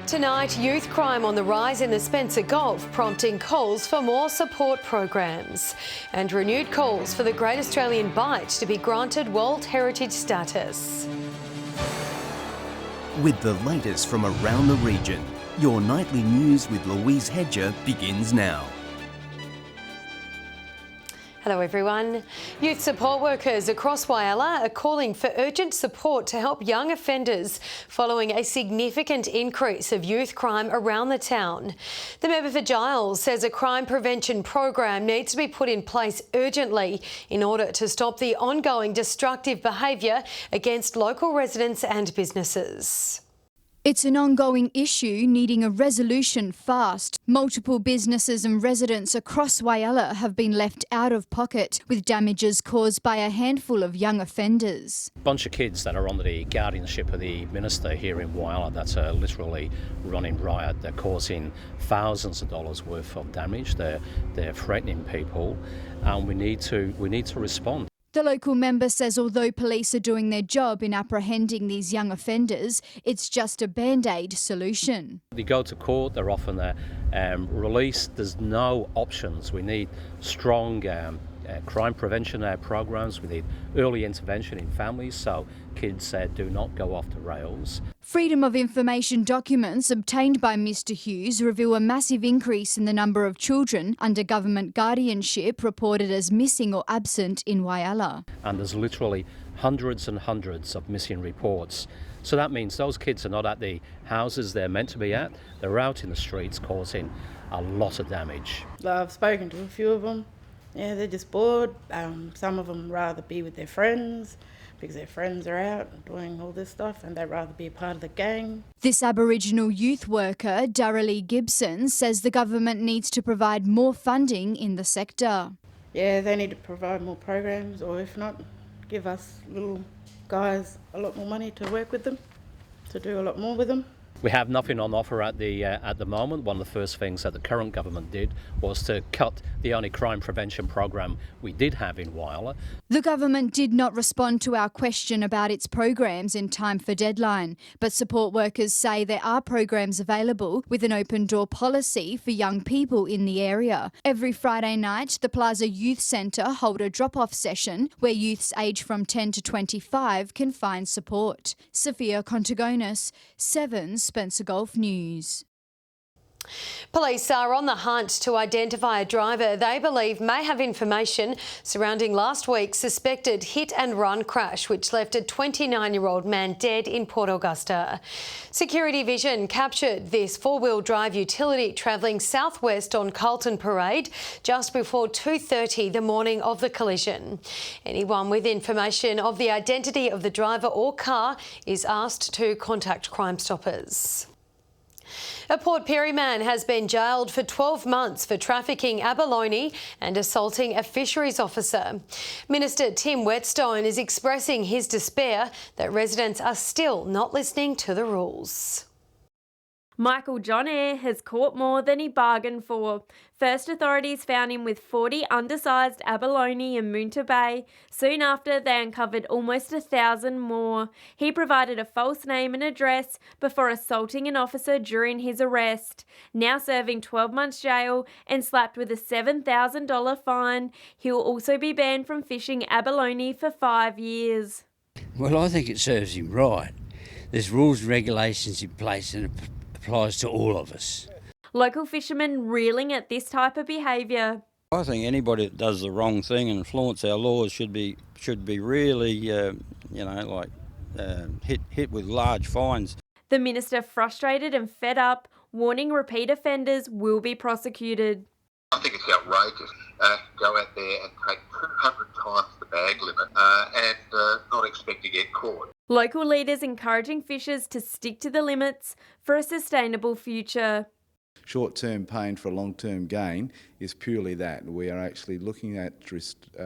Tonight, youth crime on the rise in the Spencer Gulf, prompting calls for more support programs and renewed calls for the Great Australian Bight to be granted World Heritage status. With the latest from around the region, your nightly news with Louise Hedger begins now. Hello everyone. Youth support workers across Whyalla are calling for urgent support to help young offenders following a significant increase of youth crime around the town. The member for Giles says a crime prevention program needs to be put in place urgently in order to stop the ongoing destructive behaviour against local residents and businesses. It's an ongoing issue needing a resolution fast. Multiple businesses and residents across Whyalla have been left out of pocket with damages caused by a handful of young offenders. A bunch of kids that are under the guardianship of the minister here in Whyalla that's literally running riot. They're causing thousands of dollars worth of damage. They're threatening people, and we need to respond. The local member says although police are doing their job in apprehending these young offenders, it's just a band-aid solution. They go to court, they're often released. There's no options. We need strong crime prevention programs. We need early intervention in families so kids do not go off the rails. Freedom of information documents obtained by Mr Hughes reveal a massive increase in the number of children under government guardianship reported as missing or absent in Whyalla. And there's literally hundreds and hundreds of missing reports. So that means those kids are not at the houses they're meant to be at. They're out in the streets causing a lot of damage. I've spoken to a few of them. Yeah, they're just bored. Some of them rather be with their friends because their friends are out doing all this stuff and they'd rather be a part of the gang. This Aboriginal youth worker, Darrell Gibson, says the government needs to provide more funding in the sector. Yeah, they need to provide more programs, or if not, give us little guys a lot more money to work with them, to do a lot more with them. We have nothing on offer at the moment. One of the first things that the current government did was to cut the only crime prevention program we did have in Whyalla. The government did not respond to our question about its programs in time for deadline, but support workers say there are programs available with an open door policy for young people in the area. Every Friday night, the Plaza Youth Centre hold a drop-off session where youths aged from 10 to 25 can find support. Sophia Contagonis, 7 Spencer Gulf News. Police are on the hunt to identify a driver they believe may have information surrounding last week's suspected hit-and-run crash which left a 29-year-old man dead in Port Augusta. Security vision captured this four-wheel drive utility travelling southwest on Carlton Parade just before 2:30 the morning of the collision. Anyone with information of the identity of the driver or car is asked to contact Crime Stoppers. A Port Pirie man has been jailed for 12 months for trafficking abalone and assaulting a fisheries officer. Minister Tim Whetstone is expressing his despair that residents are still not listening to the rules. Michael John Eyre has caught more than he bargained for. First, authorities found him with 40 undersized abalone in Moonta Bay. Soon after, they uncovered almost 1,000 more. He provided a false name and address before assaulting an officer during his arrest. Now serving 12 months jail and slapped with a $7,000 fine. He'll also be banned from fishing abalone for 5 years. Well, I think it serves him right. There's rules and regulations in place and it applies to all of us. Local fishermen reeling at this type of behaviour. I think anybody that does the wrong thing and flaunts our laws should be really, hit with large fines. The minister frustrated and fed up, warning repeat offenders will be prosecuted. I think it's outrageous. Go out there and take 200 times the bag limit and not expect to get caught. Local leaders encouraging fishers to stick to the limits for a sustainable future. Short-term pain for a long-term gain is purely that. We are actually looking at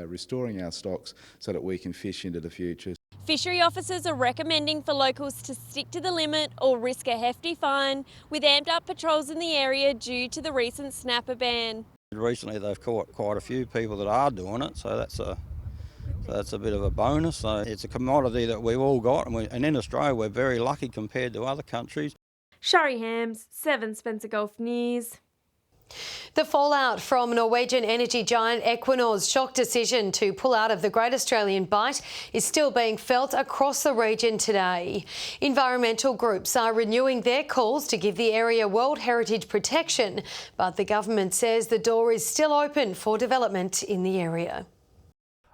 restoring our stocks so that we can fish into the future. Fishery officers are recommending for locals to stick to the limit or risk a hefty fine, with amped up patrols in the area due to the recent snapper ban. Recently they've caught quite a few people that are doing it, so that's a bit of a bonus. So it's a commodity that we've all got, and in Australia we're very lucky compared to other countries. Shari Hams, 7 Spencer Gulf News. The fallout from Norwegian energy giant Equinor's shock decision to pull out of the Great Australian Bight is still being felt across the region today. Environmental groups are renewing their calls to give the area World Heritage protection, but the government says the door is still open for development in the area.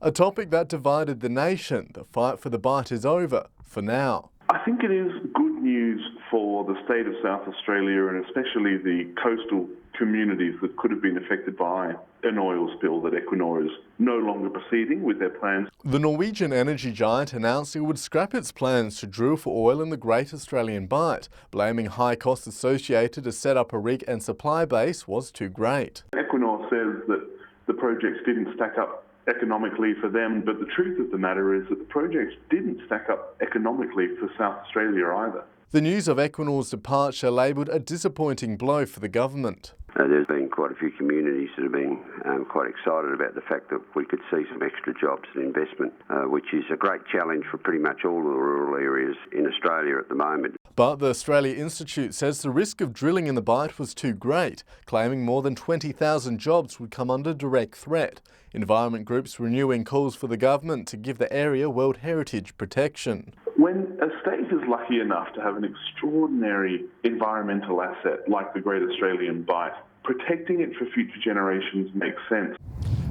A topic that divided the nation, the fight for the Bight is over, for now. I think it is good news for the state of South Australia and especially the coastal communities that could have been affected by an oil spill that Equinor is no longer proceeding with their plans. The Norwegian energy giant announced it would scrap its plans to drill for oil in the Great Australian Bight, blaming high costs associated to set up a rig and supply base was too great. Equinor says that the projects didn't stack up economically for them, but the truth of the matter is that the projects didn't stack up economically for South Australia either. The news of Equinor's departure labelled a disappointing blow for the government. There's been quite a few communities that have been quite excited about the fact that we could see some extra jobs and investment, which is a great challenge for pretty much all the rural areas in Australia at the moment. But the Australia Institute says the risk of drilling in the Bight was too great, claiming more than 20,000 jobs would come under direct threat. Environment groups renewing calls for the government to give the area World Heritage protection. When a state is lucky enough to have an extraordinary environmental asset like the Great Australian Bight, protecting it for future generations makes sense.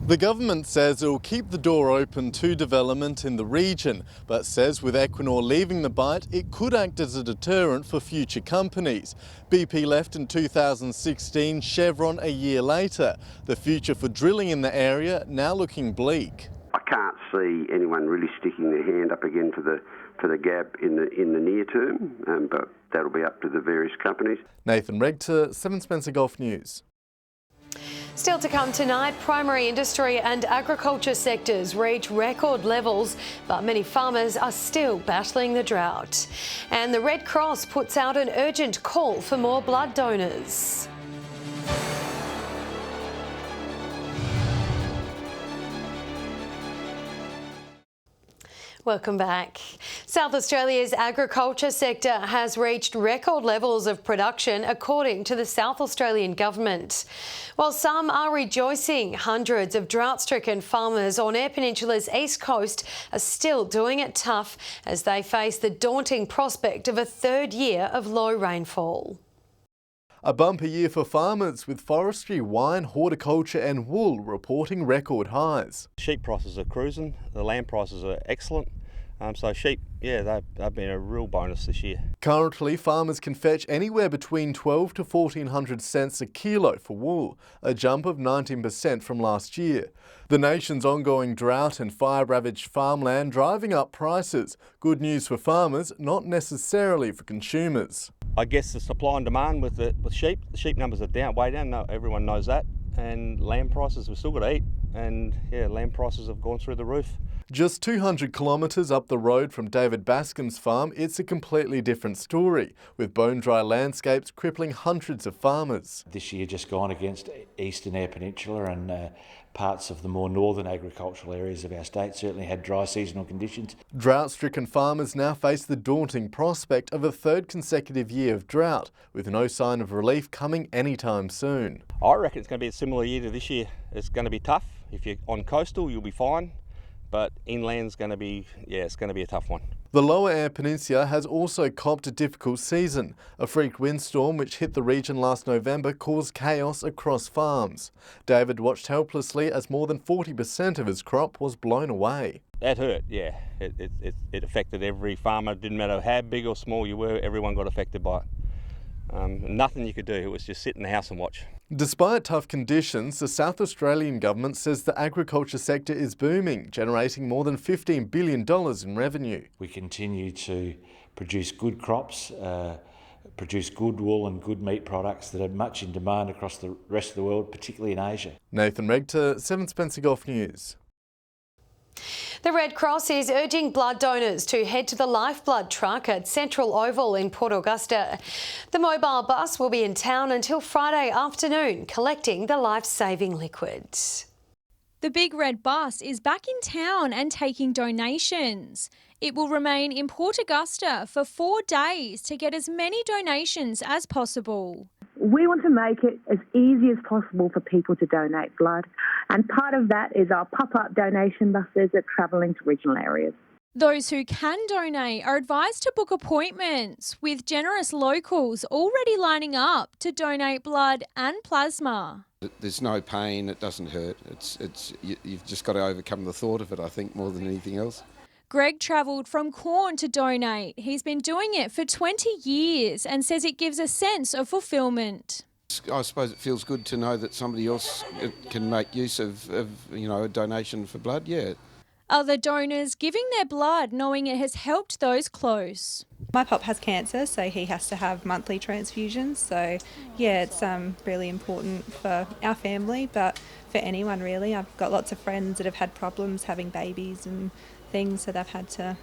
The government says it will keep the door open to development in the region, but says with Equinor leaving the Bight, it could act as a deterrent for future companies. BP left in 2016, Chevron a year later. The future for drilling in the area now looking bleak. I can't see anyone really sticking their hand up again for the gap in the near term, but that'll be up to the various companies. Nathan Regter, 7 Spencer Gulf News. Still to come tonight, primary industry and agriculture sectors reach record levels, but many farmers are still battling the drought. And the Red Cross puts out an urgent call for more blood donors. Welcome back. South Australia's agriculture sector has reached record levels of production according to the South Australian Government. While some are rejoicing, hundreds of drought-stricken farmers on Eyre Peninsula's east coast are still doing it tough as they face the daunting prospect of a third year of low rainfall. A bumper year for farmers, with forestry, wine, horticulture and wool reporting record highs. Sheep prices are cruising, the lamb prices are excellent, so sheep, yeah, they've been a real bonus this year. Currently, farmers can fetch anywhere between 12 to 1400 cents a kilo for wool, a jump of 19% from last year. The nation's ongoing drought and fire-ravaged farmland driving up prices. Good news for farmers, not necessarily for consumers. I guess the supply and demand with sheep, the sheep numbers are down, way down, everyone knows that, and lamb prices, we've still got to eat, and yeah, lamb prices have gone through the roof. Just 200 kilometres up the road from David Bascom's farm, it's a completely different story, with bone-dry landscapes crippling hundreds of farmers. This year just gone against eastern Eyre Peninsula and parts of the more northern agricultural areas of our state certainly had dry seasonal conditions. Drought-stricken farmers now face the daunting prospect of a third consecutive year of drought, with no sign of relief coming anytime soon. I reckon it's going to be a similar year to this year. It's going to be tough. If you're on coastal, you'll be fine, but inland's going to be, it's going to be a tough one. The lower Eyre Peninsula has also copped a difficult season. A freak windstorm which hit the region last November caused chaos across farms. David watched helplessly as more than 40% of his crop was blown away. That hurt, yeah. It affected every farmer. Didn't matter how big or small you were, everyone got affected by it. Nothing you could do, it was just sit in the house and watch. Despite tough conditions, the South Australian government says the agriculture sector is booming, generating more than $15 billion in revenue. We continue to produce good crops, produce good wool and good meat products that are much in demand across the rest of the world, particularly in Asia. Nathan Regter, 7 Spencer Gulf News. The Red Cross is urging blood donors to head to the Lifeblood truck at Central Oval in Port Augusta. The mobile bus will be in town until Friday afternoon, collecting the life-saving liquids. The big red bus is back in town and taking donations. It will remain in Port Augusta for 4 days to get as many donations as possible. We want to make it as easy as possible for people to donate blood, and part of that is our pop-up donation buses that travelling to regional areas. Those who can donate are advised to book appointments, with generous locals already lining up to donate blood and plasma. There's no pain, it doesn't hurt. You've just got to overcome the thought of it, I think, more than anything else. Greg travelled from Corn to donate. He's been doing it for 20 years and says it gives a sense of fulfilment. I suppose it feels good to know that somebody else can make use of a donation for blood, yeah. Other donors giving their blood knowing it has helped those close. My pop has cancer, so he has to have monthly transfusions. So, yeah, it's really important for our family, but for anyone really. I've got lots of friends that have had problems having babies and things, so they've had to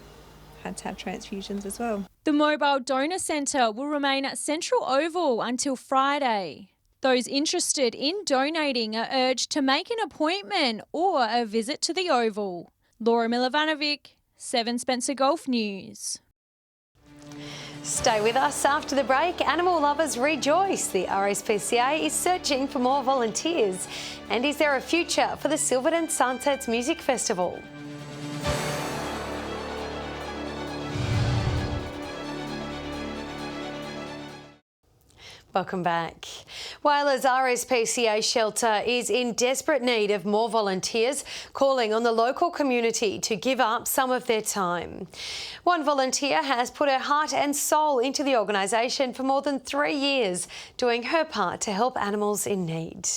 have transfusions as well. The mobile donor centre will remain at Central Oval until Friday. Those interested in donating are urged to make an appointment or a visit to the Oval. Laura Milovanovic, 7 Spencer Golf News. Stay with us after the break. Animal lovers rejoice. The RSPCA is searching for more volunteers. And is there a future for the Silverlands Sunsets Music Festival? Welcome back. Whyala's RSPCA shelter is in desperate need of more volunteers, calling on the local community to give up some of their time. One volunteer has put her heart and soul into the organisation for more than 3 years, doing her part to help animals in need.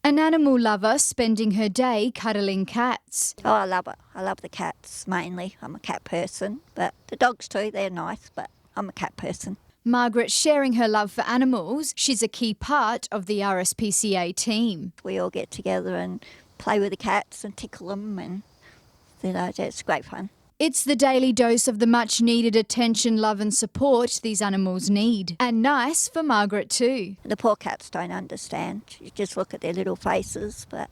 An animal lover spending her day cuddling cats. Oh, I love it. I love the cats mainly. I'm a cat person, but the dogs too, they're nice, but I'm a cat person. Margaret sharing her love for animals. She's a key part of the RSPCA team. We all get together and play with the cats and tickle them, and it's great fun. It's the daily dose of the much needed attention, love and support these animals need. And nice for Margaret too. The poor cats don't understand. You just look at their little faces, but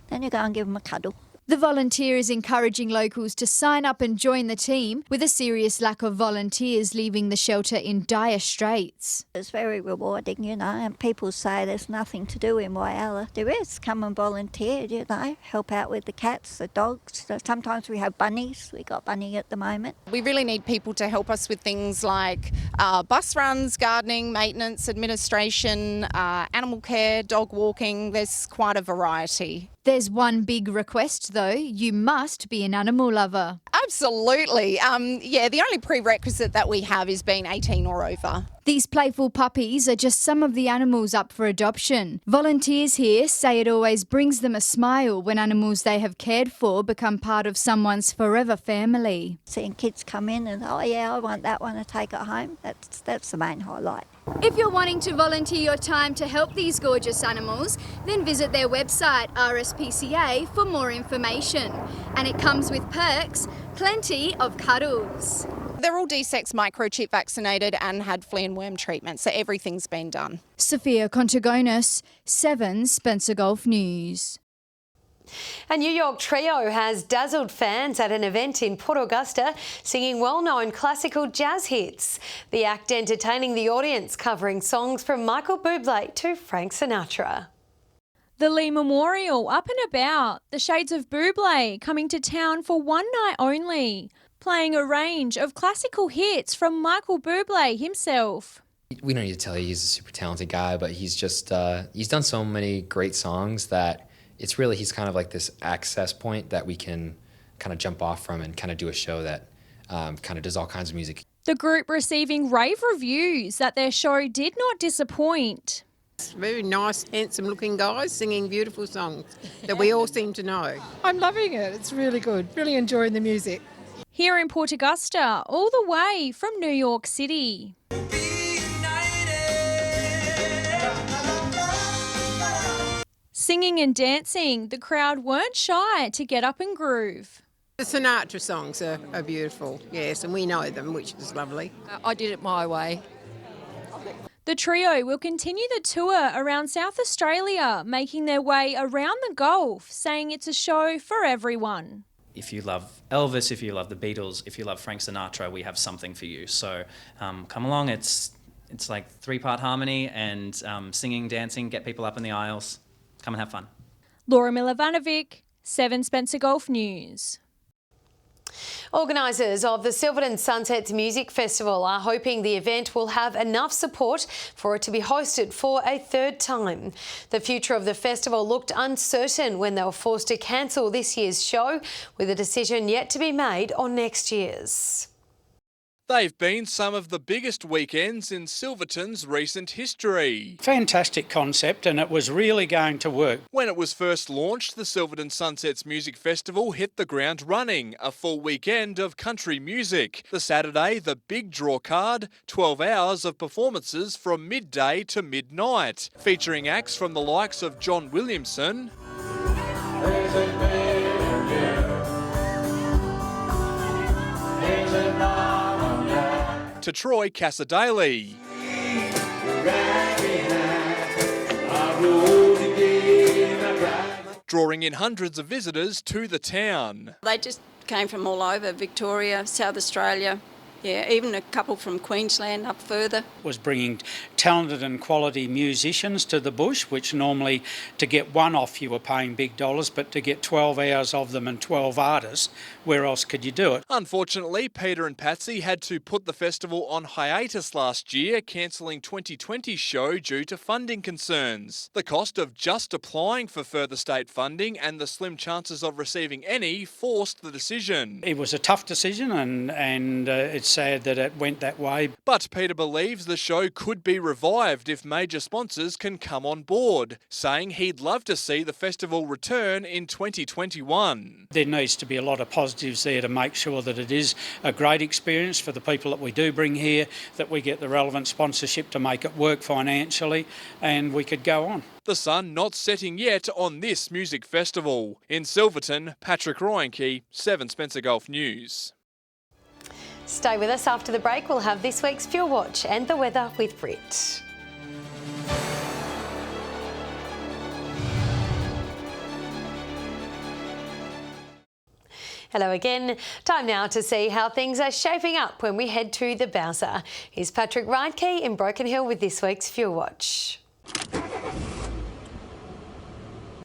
then you go and give them a cuddle. The volunteer is encouraging locals to sign up and join the team, with a serious lack of volunteers leaving the shelter in dire straits. It's very rewarding, and people say there's nothing to do in Whyala. There is. Come and volunteer, help out with the cats, the dogs. Sometimes we have bunnies. We got bunny at the moment. We really need people to help us with things like bus runs, gardening, maintenance, administration, animal care, dog walking. There's quite a variety. There's one big request though, you must be an animal lover. Absolutely. The only prerequisite that we have is being 18 or over. These playful puppies are just some of the animals up for adoption. Volunteers here say it always brings them a smile when animals they have cared for become part of someone's forever family. Seeing kids come in and, oh yeah, I want that one to take it home, that's the main highlight. If you're wanting to volunteer your time to help these gorgeous animals, then visit their website RSPCA for more information. And it comes with perks, plenty of cuddles. They're all D-sex microchip vaccinated and had flea and worm treatment, so everything's been done. Sophia Contagonis, 7 Spencer Golf News. A New York trio has dazzled fans at an event in Port Augusta, singing well-known classical jazz hits. The act entertaining the audience, covering songs from Michael Bublé to Frank Sinatra. The Lee Memorial up and about, the Shades of Bublé coming to town for one night only, playing a range of classical hits from Michael Bublé himself. We don't need to tell you he's a super talented guy, but he's just, he's done so many great songs that he's kind of like this access point that we can kind of jump off from and kind of do a show that kind of does all kinds of music. The group receiving rave reviews that their show did not disappoint. Very nice, handsome-looking guys singing beautiful songs that we all seem to know. I'm loving it. It's really good. Really enjoying the music. Here in Port Augusta, all the way from New York City. Singing and dancing, the crowd weren't shy to get up and groove. The Sinatra songs are beautiful, yes, and we know them, which is lovely. I did it my way. The The trio will continue the tour around South Australia, making their way around the Gulf, saying it's a show for everyone. If you love Elvis, if you love the Beatles, if you love Frank Sinatra, we have something for you. So come along. It's like 3-part harmony and singing, dancing, get people up in the aisles. Come and have fun. Laura Milovanovic, 7 Spencer Golf News. Organisers of the Silverlands Sunsets Music Festival are hoping the event will have enough support for it to be hosted for a third time. The future of the festival looked uncertain when they were forced to cancel this year's show, with a decision yet to be made on next year's. They've been some of the biggest weekends in Silverton's recent history. Fantastic concept, and it was really going to work. When it was first launched, the Silverton Sunsets Music Festival hit the ground running, a full weekend of country music. The Saturday, the big draw card, 12 hours of performances from midday to midnight, featuring acts from the likes of John Williamson, to Troy Cassadaly, drawing in hundreds of visitors to the town. They just came from all over, Victoria, South Australia, even a couple from Queensland up further. Was bringing talented and quality musicians to the bush, which normally to get one off you were paying big dollars, but to get 12 hours of them and 12 artists, where else could you do it? Unfortunately, Peter and Patsy had to put the festival on hiatus last year, cancelling 2020's show due to funding concerns. The cost of just applying for further state funding and the slim chances of receiving any forced the decision. It was a tough decision, and it's sad that it went that way. But Peter believes the show could be revived if major sponsors can come on board, saying he'd love to see the festival return in 2021. There needs to be a lot of positives there to make sure that it is a great experience for the people that we do bring here, that we get the relevant sponsorship to make it work financially, and we could go on. The sun not setting yet on this music festival. In Silverton, Patrick Ryanke, 7 Spencer Golf News. Stay with us. After the break, we'll have this week's Fuel Watch and the weather with Brit. Hello again. Time now to see how things are shaping up when we head to the Bowser. Here's Patrick Reinke in Broken Hill with this week's Fuel Watch.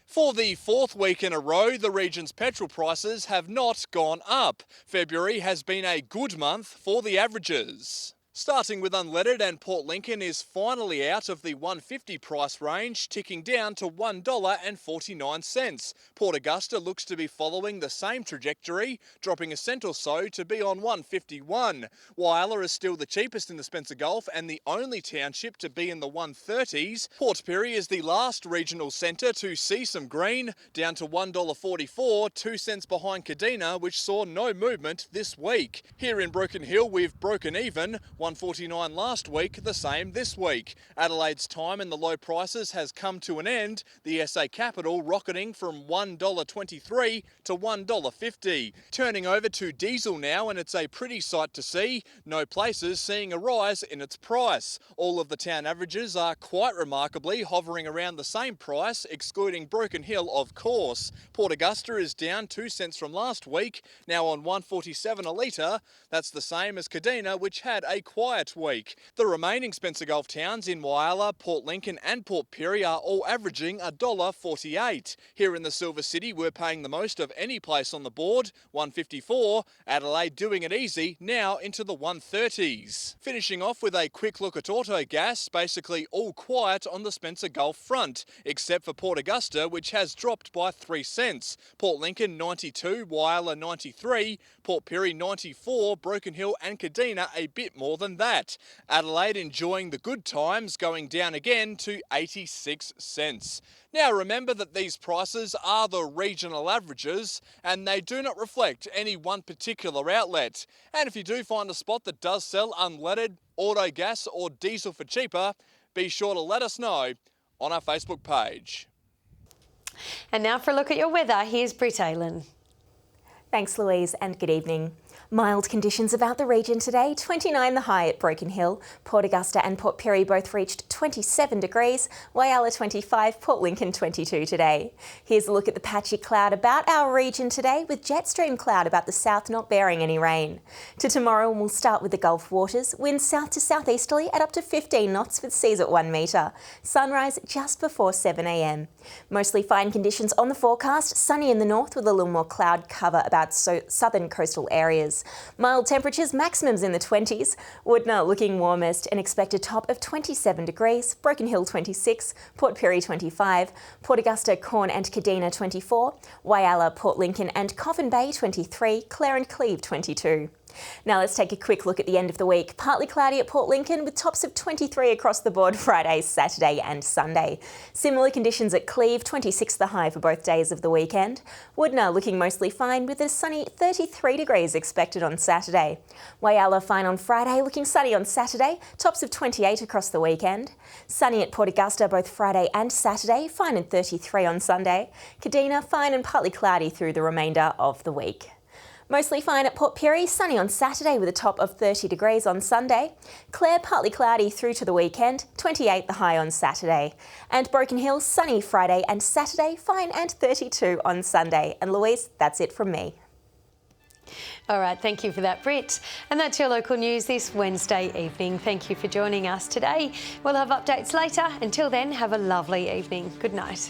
For the fourth week in a row, the region's petrol prices have not gone up. February has been a good month for the averages. Starting with unleaded, and Port Lincoln is finally out of the $1.50 price range, ticking down to $1.49. Port Augusta looks to be following the same trajectory, dropping a cent or so to be on $1.51. Whyalla is still the cheapest in the Spencer Gulf and the only township to be in the 130s. Port Pirie is the last regional centre to see some green, down to $1.44, 2 cents behind Kadina, which saw no movement this week. Here in Broken Hill, we've broken even, $1.49 last week, the same this week. Adelaide's time in the low prices has come to an end, the SA capital rocketing from $1.23 to $1.50. Turning over to diesel now, and it's a pretty sight to see. No places seeing a rise in its price. All of the town averages are quite remarkably hovering around the same price, excluding Broken Hill, of course. Port Augusta is down 2 cents from last week, now on $1.47 a litre. That's the same as Kadina, which had a quiet week. The remaining Spencer Gulf towns in Whyalla, Port Lincoln and Port Pirie are all averaging $1.48. Here in the Silver City, we're paying the most of any place on the board, $1.54. Adelaide doing it easy, now into the 130s. Finishing off with a quick look at Autogas, basically all quiet on the Spencer Gulf front, except for Port Augusta, which has dropped by 3 cents. Port Lincoln 92, Whyalla 93, Port Pirie 94, Broken Hill and Kadina a bit more than that. Adelaide enjoying the good times, going down again to 86 cents. Now remember that these prices are the regional averages and they do not reflect any one particular outlet. And if you do find a spot that does sell unleaded, auto gas or diesel for cheaper, be sure to let us know on our Facebook page. And now for a look at your weather, here's Brit Aylan. Thanks, Louise, and good evening. Mild conditions about the region today, 29 the high at Broken Hill. Port Augusta and Port Pirie both reached 27 degrees, Whyalla 25, Port Lincoln 22 today. Here's a look at the patchy cloud about our region today, with jet stream cloud about the south not bearing any rain. To tomorrow, we'll start with the Gulf waters, winds south to southeasterly at up to 15 knots with seas at 1 metre. Sunrise just before 7 a.m. Mostly fine conditions on the forecast, sunny in the north with a little more cloud cover about southern coastal areas. Mild temperatures, maximums in the 20s. Woodna looking warmest, an expected top of 27 degrees, Broken Hill 26, Port Pirie 25, Port Augusta, Corn and Kadina 24, Whyalla, Port Lincoln and Coffin Bay 23, Clare and Cleve 22. Now let's take a quick look at the end of the week. Partly cloudy at Port Lincoln with tops of 23 across the board Friday, Saturday and Sunday. Similar conditions at Cleve, 26 the high for both days of the weekend. Woodna looking mostly fine with a sunny 33 degrees expected on Saturday. Whyalla fine on Friday, looking sunny on Saturday, tops of 28 across the weekend. Sunny at Port Augusta both Friday and Saturday, fine and 33 on Sunday. Kadina fine and partly cloudy through the remainder of the week. Mostly fine at Port Pirie, sunny on Saturday with a top of 30 degrees on Sunday. Clare, partly cloudy through to the weekend, 28 the high on Saturday. And Broken Hill, sunny Friday and Saturday, fine and 32 on Sunday. And Louise, that's it from me. All right, thank you for that, Britt. And that's your local news this Wednesday evening. Thank you for joining us today. We'll have updates later. Until then, have a lovely evening. Good night.